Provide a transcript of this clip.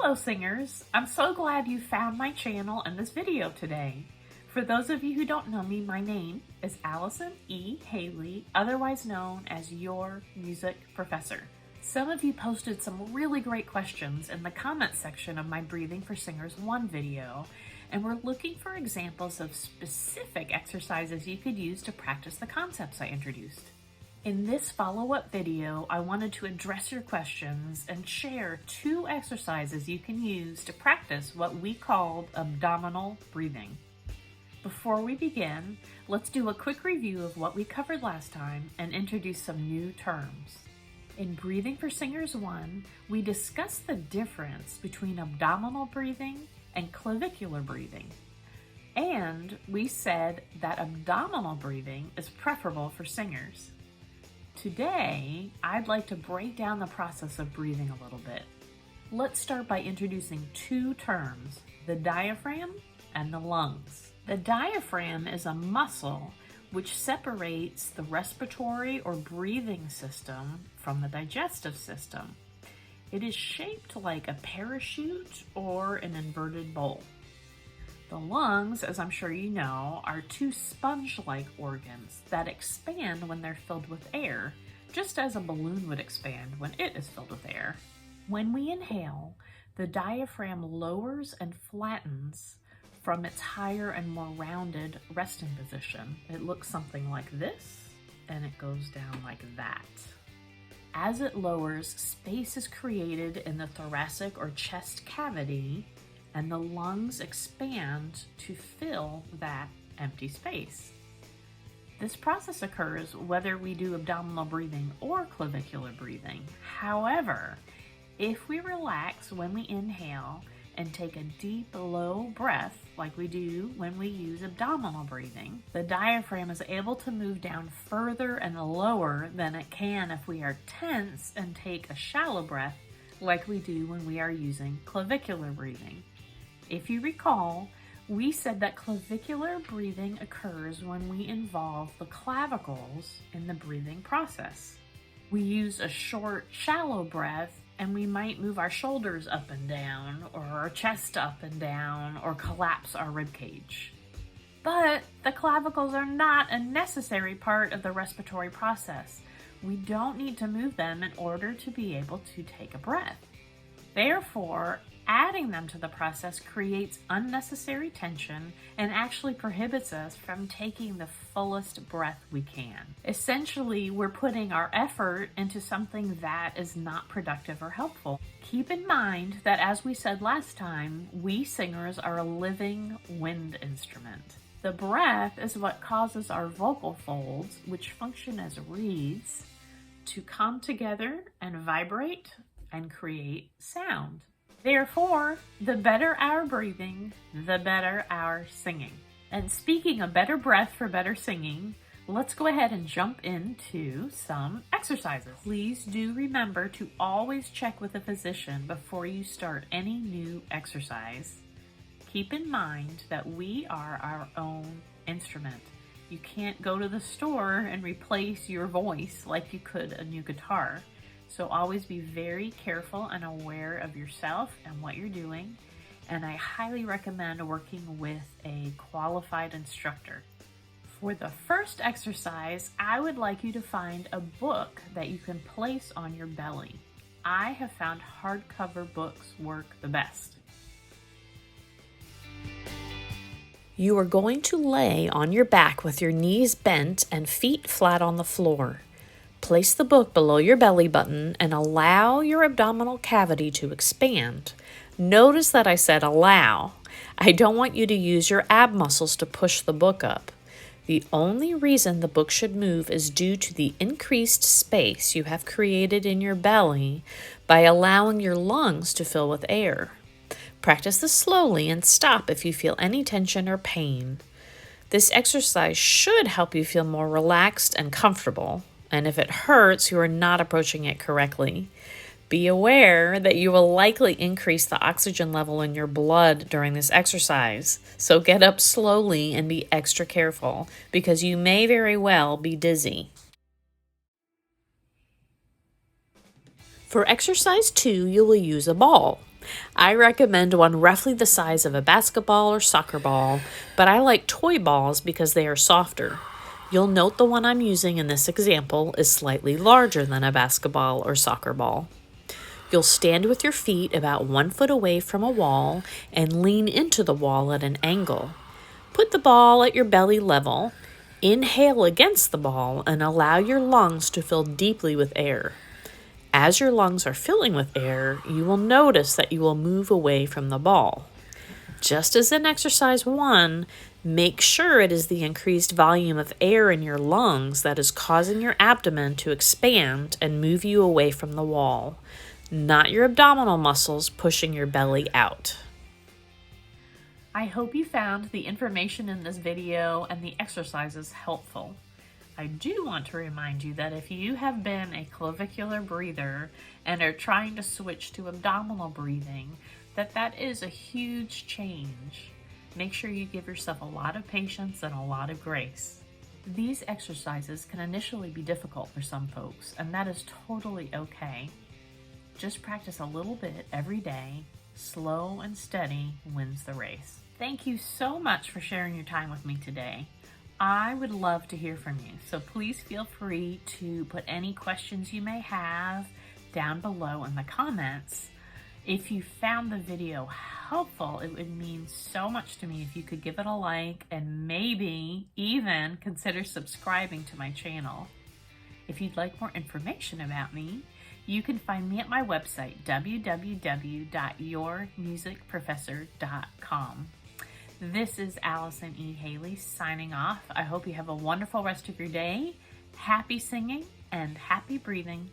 Hello singers! I'm so glad you found my channel and this video today. For those of you who don't know me, my name is Allison E. Haley, otherwise known as your music professor. Some of you posted some really great questions in the comment section of my Breathing for Singers 1 video, and we're looking for examples of specific exercises you could use to practice the concepts I introduced. In this follow-up video, I wanted to address your questions and share 2 exercises you can use to practice what we called abdominal breathing. Before we begin, let's do a quick review of what we covered last time and introduce some new terms. In Breathing for Singers 1, we discussed the difference between abdominal breathing and clavicular breathing. And we said that abdominal breathing is preferable for singers. Today, I'd like to break down the process of breathing a little bit. Let's start by introducing 2 terms, the diaphragm and the lungs. The diaphragm is a muscle which separates the respiratory or breathing system from the digestive system. It is shaped like a parachute or an inverted bowl. The lungs, as I'm sure you know, are 2 sponge-like organs that expand when they're filled with air, just as a balloon would expand when it is filled with air. When we inhale, the diaphragm lowers and flattens from its higher and more rounded resting position. It looks something like this, and it goes down like that. As it lowers, space is created in the thoracic or chest cavity, and the lungs expand to fill that empty space. This process occurs whether we do abdominal breathing or clavicular breathing. However, if we relax when we inhale and take a deep, low breath like we do when we use abdominal breathing, the diaphragm is able to move down further and lower than it can if we are tense and take a shallow breath like we do when we are using clavicular breathing. If you recall, we said that clavicular breathing occurs when we involve the clavicles in the breathing process. We use a short, shallow breath, and we might move our shoulders up and down, or our chest up and down, or collapse our rib cage. But the clavicles are not a necessary part of the respiratory process. We don't need to move them in order to be able to take a breath. Therefore, adding them to the process creates unnecessary tension and actually prohibits us from taking the fullest breath we can. Essentially, we're putting our effort into something that is not productive or helpful. Keep in mind that, as we said last time, we singers are a living wind instrument. The breath is what causes our vocal folds, which function as reeds, to come together and vibrate and create sound. Therefore, the better our breathing, the better our singing. And speaking of better breath for better singing, let's go ahead and jump into some exercises. Please do remember to always check with a physician before you start any new exercise. Keep in mind that we are our own instrument. You can't go to the store and replace your voice like you could a new guitar. So always be very careful and aware of yourself and what you're doing. And I highly recommend working with a qualified instructor. For the first exercise, I would like you to find a book that you can place on your belly. I have found hardcover books work the best. You are going to lay on your back with your knees bent and feet flat on the floor. Place the book below your belly button and allow your abdominal cavity to expand. Notice that I said allow. I don't want you to use your ab muscles to push the book up. The only reason the book should move is due to the increased space you have created in your belly by allowing your lungs to fill with air. Practice this slowly and stop if you feel any tension or pain. This exercise should help you feel more relaxed and comfortable. And if it hurts, you are not approaching it correctly. Be aware that you will likely increase the oxygen level in your blood during this exercise. So get up slowly and be extra careful because you may very well be dizzy. For exercise 2, you will use a ball. I recommend one roughly the size of a basketball or soccer ball, but I like toy balls because they are softer. You'll note the one I'm using in this example is slightly larger than a basketball or soccer ball. You'll stand with your feet about 1 foot away from a wall and lean into the wall at an angle. Put the ball at your belly level. Inhale against the ball and allow your lungs to fill deeply with air. As your lungs are filling with air, you will notice that you will move away from the ball. Just as in exercise 1, make sure it is the increased volume of air in your lungs that is causing your abdomen to expand and move you away from the wall, not your abdominal muscles pushing your belly out. I hope you found the information in this video and the exercises helpful. I do want to remind you that if you have been a clavicular breather and are trying to switch to abdominal breathing, that is a huge change. Make sure you give yourself a lot of patience and a lot of grace. These exercises can initially be difficult for some folks, and that is totally okay. Just practice a little bit every day. Slow and steady wins the race. Thank you so much for sharing your time with me today. I would love to hear from you, so please feel free to put any questions you may have down below in the comments. If you found the video helpful, it would mean so much to me if you could give it a like and maybe even consider subscribing to my channel. If you'd like more information about me, you can find me at my website, www.yourmusicprofessor.com. This is Allison E. Haley signing off. I hope you have a wonderful rest of your day. Happy singing and happy breathing.